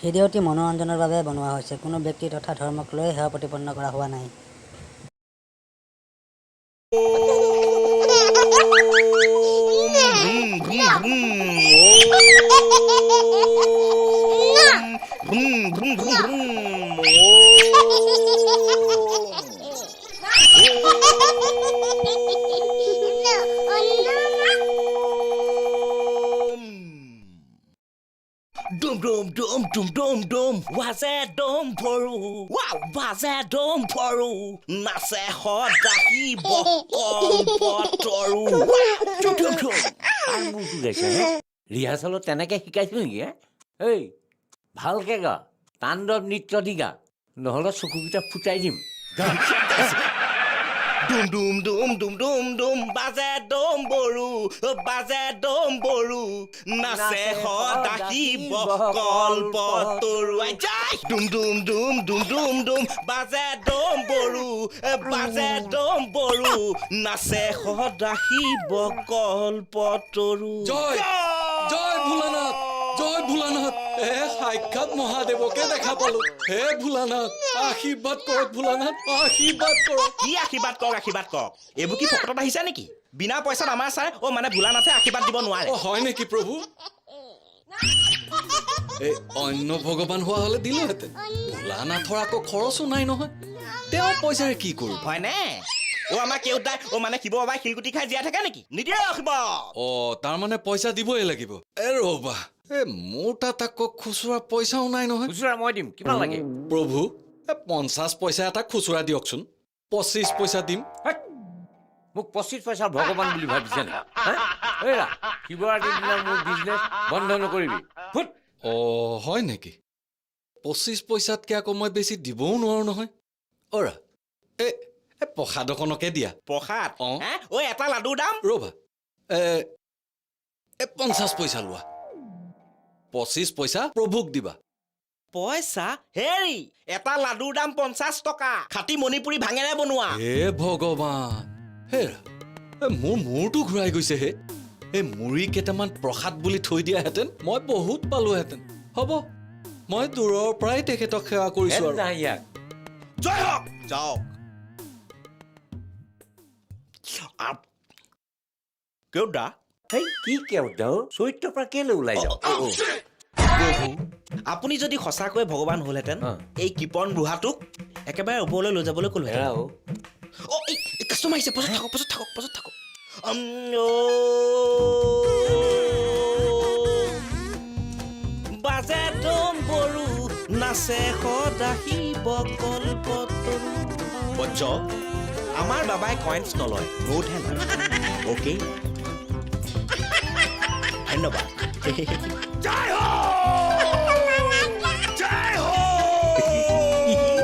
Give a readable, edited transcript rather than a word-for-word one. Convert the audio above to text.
ভিডিঅ'টি মনোৰঞ্জনৰ বাবে বনোৱা হৈছে। কোনো ব্যক্তি তথা ধৰ্মক লৈ সেৱা প্ৰতিপন্ন কৰা হোৱা নাই। Dum dum dum dum dum dum. Waze dum poru. Wow, waze dum poru. Nase hodahi bokol potoru. Dum dum dum. আর মুখটো গাইছে ৰিহাৰ্চেলত তেনেকৈ শিকাইছিল নেকি এই ভালকৈ গা তাণ্ডৱ নৃত্য দি গা নহ'লে চকুকেইটা ফুটাই দিম Dum dum dum dum dum dum. Waze dum boru. Waze dum boru. Nase hodahi bokol potoru. Ajay. Dum dum dum dum dum dum. Waze dum boru. Waze dum boru. Nase hodahi bokol potoru. জয় জয় ভোলানাথ জয় ভোলানাথ সাক্ষাৎ মহাদেৱকে দেখা পালো হে ভোলানাথ আশীৰ্বাদ কৰক ভোলানাথ আশীৰ্বাদ কৰক কি আশীৰ্বাদ কৰক এইবোৰ কি ফকটত আহিছে নেকি বিনা পইচাত আমাৰ চাই মানে ভোলানাথে আশীৰ্বাদ দিব নোৱাৰে হয় নেকি প্ৰভু এই অন্য ভগৱান হোৱা হলে দিলোহেঁতেন ভোলানাথৰ আকৌ খৰচো নাই নহয় তেওঁ পইচাৰে কি কৰিব হয়নে আমাৰ কেউতাই মানে শিৱ বাবাই শিলগুটি খাই জীয়াই থাকে নেকি নিদিয়ে শিৱ তাৰমানে পইচা দিবই লাগিব ৰ'বা মোৰ তাত আকৌ খুচুৰা পইচাও নাই নহয় খুচুৰা মই দিম কিমান লাগে প্ৰভু 50 পইচা এটা খুচুৰা দিয়কচোন 25 পইচা দিম মোক 25 পইচা ভগৱান বুলি ভাবিছে নে এৰা শিৱৰাত্ৰিৰ দিনা মোৰ বিজনেছ বন্ধ নকৰিবি ফুট হয় নেকি 25 পইচাতকৈ আকৌ মই বেছি দিবও নোৱাৰো নহয় অৰা প্ৰসাদ অকণকে দিয়া প্ৰসাদ এটা লাডুৰ দাম ৰ'বা 50 পইচা লোৱা 25 পইচা প্ৰভুক দিবা পইচা হেৰি এটা লাডুৰ দাম 50 টকা খাটি মণিপুৰী ভাঙেৰে বনোৱা হে ভগৱান হেৰা মোৰ মূৰটো ঘূৰাই গৈছে হে এই মুড়ি কেইটামান প্ৰসাদ বুলি থৈ দিয়াহেঁতেন মই বহুত পালোহেঁতেন হ'ব মই দূৰৰ পৰাই তেখেতক সেৱা কৰিছো আৰু নাই ইয়াক জয় হওক যাওক কেউদা হেই কি কেউদা চৰিত্ৰৰ পৰা কেলৈ ওলাই যাওঁ আপুনি যদি সঁচাকৈ ভগৱান হ'লহেঁতেন এই কিপন বুঢ়াটোক একেবাৰে ওপৰলৈ লৈ যাবলৈ ক'লো কাষ্টমাৰ আহিছে পাছত থাকক বাজে দম বৰু নাচে সদাহি বকল পতৰু বজ্জ আমাৰ বাবাই কইন্স নলয় নোটহে লয় অ'কে ধন্যবাদ জয়